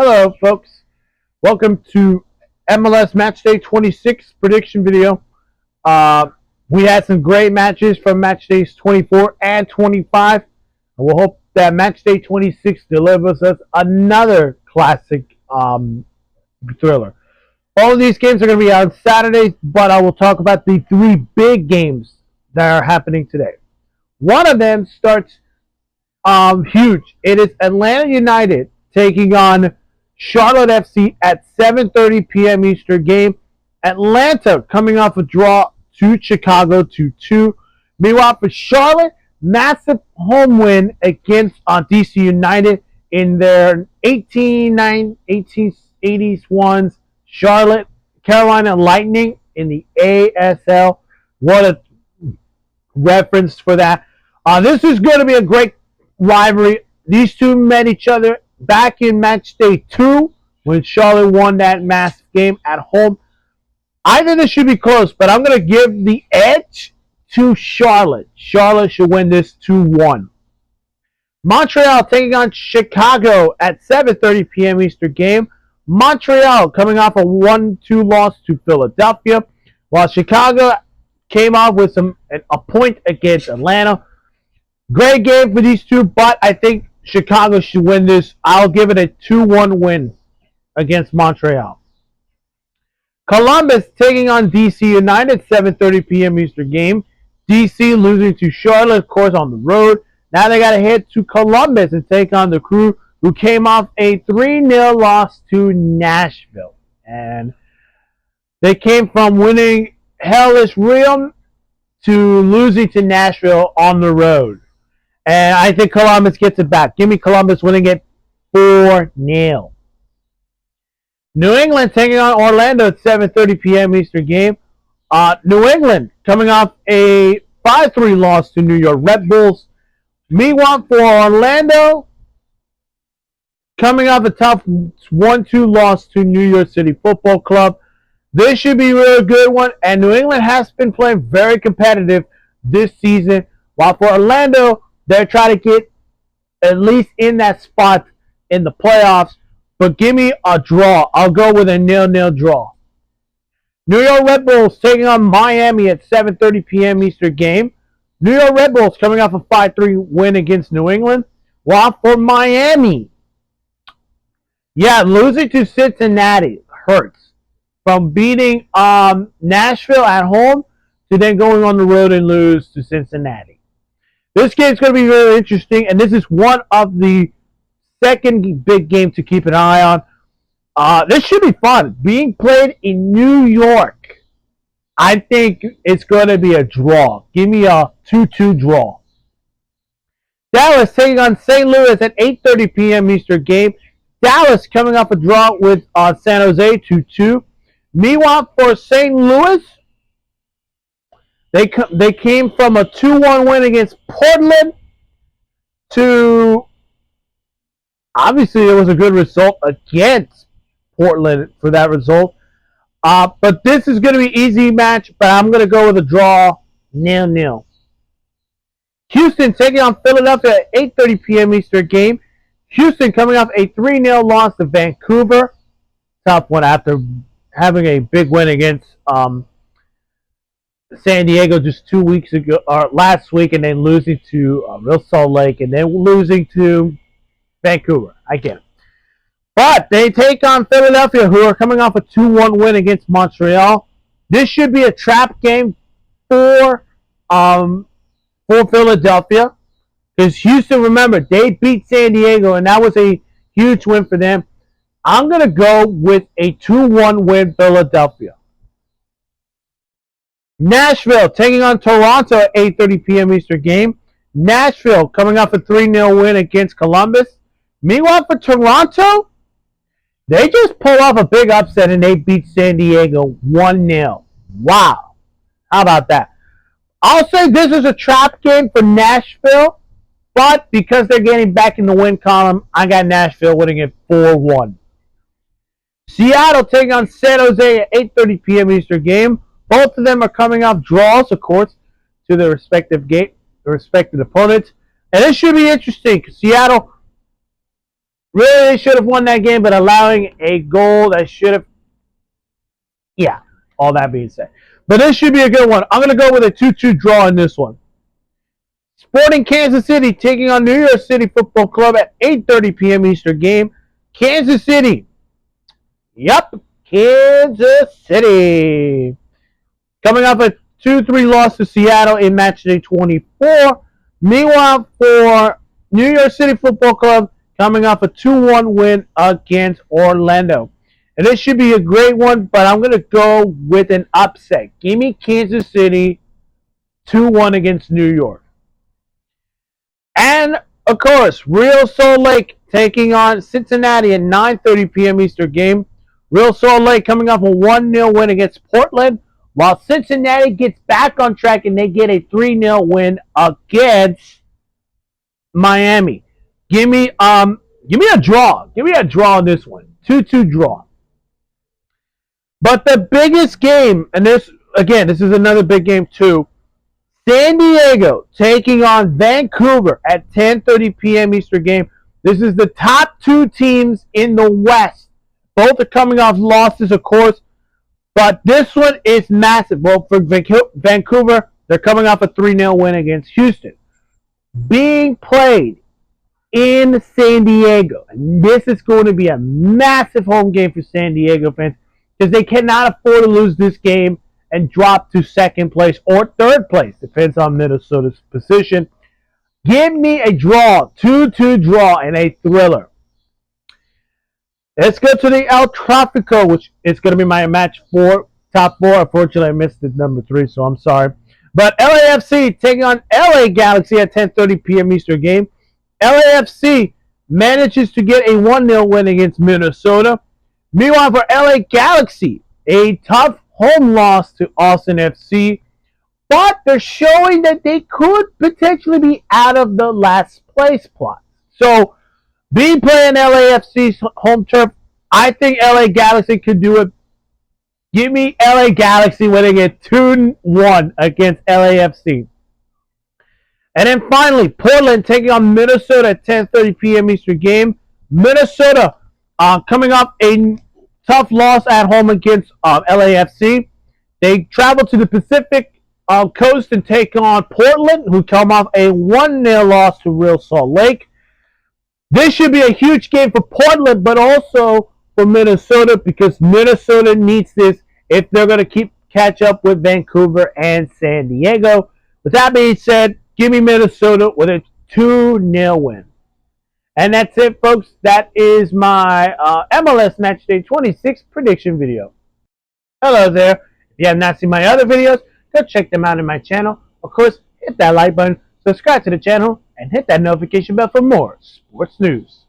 Hello, folks. Welcome to MLS Matchday 26 prediction video. We had some great matches from Matchdays 24 and 25. And we'll hope that Matchday 26 delivers us another classic thriller. All of these games are going to be on Saturdays, but I will talk about the three big games that are happening today. One of them starts huge. It is Atlanta United taking on Charlotte FC at 7:30 p.m. Eastern game. Atlanta coming off a draw to Chicago 2-2. Meanwhile, for Charlotte, massive home win against DC United in their 1880s ones. Charlotte, Carolina Lightning in the ASL. What a reference for that. This is going to be a great rivalry. These two met each other back in match day 2 when Charlotte won that massive game at home. I think this should be close, but I'm going to give the edge to Charlotte. Charlotte should win this 2-1. Montreal taking on Chicago at 7:30 p.m. Eastern game. Montreal coming off a 1-2 loss to Philadelphia, while Chicago came off with a point against Atlanta. Great game for these two, but I think Chicago should win this. I'll give it a 2-1 win against Montreal. Columbus taking on DC United, 7:30 p.m. Eastern game. DC losing to Charlotte, of course, on the road. Now they got to head to Columbus and take on the Crew, who came off a 3-0 loss to Nashville. And they came from winning Hellas Real to losing to Nashville on the road. And I think Columbus gets it back. Give me Columbus winning it 4-0. New England taking on Orlando at 7:30 p.m. Eastern game. New England coming off a 5-3 loss to New York Red Bulls. Meanwhile, for Orlando, coming off a tough 1-2 loss to New York City Football Club. This should be a really good one. And New England has been playing very competitive this season. While for Orlando, they're trying to get at least in that spot in the playoffs. But give me a draw. I'll go with a 0-0 draw. New York Red Bulls taking on Miami at 7:30 p.m. Eastern game. New York Red Bulls coming off a 5-3 win against New England. While for Miami, losing to Cincinnati hurts. From beating Nashville at home to then going on the road and lose to Cincinnati. This game's going to be really interesting, and this is one of the second big game to keep an eye on. This should be fun. Being played in New York, I think it's going to be a draw. Give me a 2-2 draw. Dallas taking on St. Louis at 8:30 p.m. Eastern game. Dallas coming off a draw with San Jose 2-2. Meanwhile, for St. Louis, they came from a 2-1 win against Portland to, obviously it was a good result against Portland for that result. But this is going to be an easy match, but I'm going to go with a draw, 0-0. Houston taking on Philadelphia at 8:30 p.m. Eastern game. Houston coming off a 3-0 loss to Vancouver. Tough one after having a big win against San Diego just 2 weeks ago, or last week, and then losing to Real Salt Lake, and then losing to Vancouver. I get it. But they take on Philadelphia, who are coming off a 2-1 win against Montreal. This should be a trap game for Philadelphia. Because Houston, remember, they beat San Diego, and that was a huge win for them. I'm going to go with a 2-1 win Philadelphia. Nashville taking on Toronto at 8:30 p.m. Eastern game. Nashville coming off a 3-0 win against Columbus. Meanwhile, for Toronto, they just pulled off a big upset and they beat San Diego 1-0. Wow. How about that? I'll say this is a trap game for Nashville, but because they're getting back in the win column, I got Nashville winning it 4-1. Seattle taking on San Jose at 8:30 p.m. Eastern game. Both of them are coming off draws, of course, to their respective opponents. And it should be interesting because Seattle Really, they should have won that game, but allowing a goal that should have. Yeah, all that being said. But this should be a good one. I'm going to go with a 2-2 draw in this one. Sporting Kansas City taking on New York City Football Club at 8:30 p.m. Eastern game. Kansas City. Yep, Kansas City. Coming off a 2-3 loss to Seattle in Matchday 24. Meanwhile, for New York City Football Club, coming off a 2-1 win against Orlando. And this should be a great one, but I'm going to go with an upset. Give me Kansas City 2-1 against New York. And, of course, Real Salt Lake taking on Cincinnati at 9:30 p.m. Eastern game. Real Salt Lake coming off a 1-0 win against Portland, while Cincinnati gets back on track and they get a 3-0 win against Miami. Give me a draw. Give me a draw on this one. 2-2 draw. But the biggest game, and this is another big game too. San Diego taking on Vancouver at 10:30 p.m. Eastern game. This is the top two teams in the West. Both are coming off losses, of course, but this one is massive. Well, for Vancouver, they're coming off a 3-0 win against Houston. Being played in San Diego, and this is going to be a massive home game for San Diego fans because they cannot afford to lose this game and drop to second place or third place. Depends on Minnesota's position. Give me a draw, 2-2 draw, and a thriller. Let's go to the El Tráfico, which is going to be my match top four. Unfortunately, I missed the number 3, so I'm sorry. But LAFC taking on LA Galaxy at 10:30 p.m. Eastern game. LAFC manages to get a 1-0 win against Minnesota. Meanwhile, for LA Galaxy, a tough home loss to Austin FC, but they're showing that they could potentially be out of the last place plot. So, being playing LAFC's home turf, I think LA Galaxy could do it. Give me LA Galaxy winning it 2-1 against LAFC. And then finally, Portland taking on Minnesota at 10:30 p.m. Eastern game. Minnesota coming off a tough loss at home against LAFC. They travel to the Pacific Coast and take on Portland, who come off a 1-0 loss to Real Salt Lake. This should be a huge game for Portland, but also for Minnesota because Minnesota needs this if they're going to catch up with Vancouver and San Diego. With that being said, give me Minnesota with a 2-0 win. And that's it, folks. That is my MLS Matchday 26 prediction video. Hello there. If you have not seen my other videos, go check them out in my channel. Of course, hit that like button, subscribe to the channel, and hit that notification bell for more sports news.